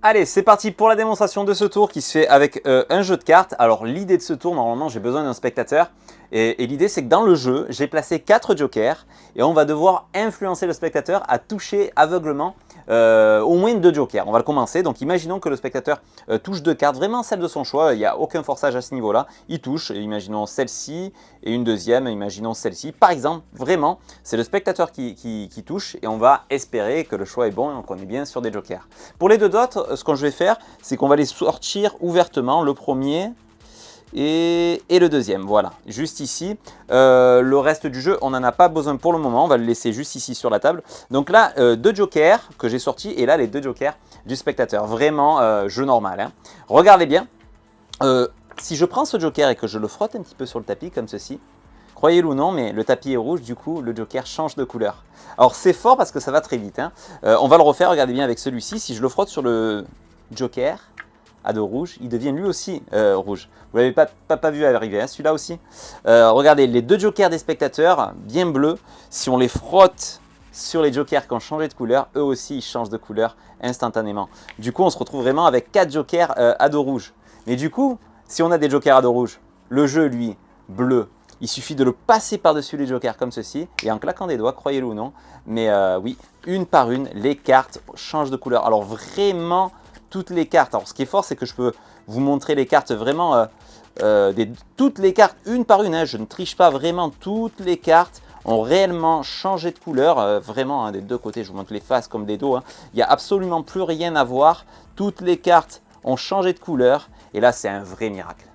Allez, c'est parti pour la démonstration de ce tour qui se fait avec un jeu de cartes. Alors l'idée de ce tour, normalement j'ai besoin d'un spectateur. Et l'idée c'est que dans le jeu, j'ai placé 4 jokers et on va devoir influencer le spectateur à toucher aveuglement au moins 2 jokers. On va le commencer, donc imaginons que le spectateur touche 2 cartes, vraiment celle de son choix, il n'y a aucun forçage à ce niveau-là. Il touche, imaginons celle-ci et une deuxième, imaginons celle-ci. Par exemple, vraiment, c'est le spectateur qui touche et on va espérer que le choix est bon et qu'on est bien sur des jokers. Pour les deux autres, ce que je vais faire, c'est qu'on va les sortir ouvertement, le premier et le deuxième, voilà, juste ici. Le reste du jeu, on n'en a pas besoin pour le moment, on va le laisser juste ici sur la table. Donc là, 2 jokers que j'ai sortis et là, les 2 jokers du spectateur. Vraiment, jeu normal, hein. Regardez bien, si je prends ce joker et que je le frotte un petit peu sur le tapis, comme ceci, croyez-le ou non, mais le tapis est rouge, du coup, le joker change de couleur. Alors, c'est fort parce que ça va très vite, hein. On va le refaire, regardez bien avec celui-ci. Si je le frotte sur le joker à dos rouge, il devient lui aussi rouge. Vous ne l'avez pas vu arriver, hein, celui-là aussi. Regardez, les 2 jokers des spectateurs, bien bleus, si on les frotte sur les jokers qui ont changé de couleur, eux aussi, ils changent de couleur instantanément. Du coup, on se retrouve vraiment avec 4 jokers à dos rouge. Mais du coup, si on a des jokers à dos rouge, le jeu, lui, bleu, il suffit de le passer par-dessus les jokers comme ceci, et en claquant des doigts, croyez-le ou non, mais oui, une par une, les cartes changent de couleur. Alors vraiment, toutes les cartes, alors ce qui est fort, c'est que je peux vous montrer les cartes vraiment, toutes les cartes une par une, hein, je ne triche pas, vraiment toutes les cartes ont réellement changé de couleur, vraiment, hein, des deux côtés, je vous montre les faces comme des dos, hein. Il n'y a absolument plus rien à voir, toutes les cartes ont changé de couleur, et là c'est un vrai miracle.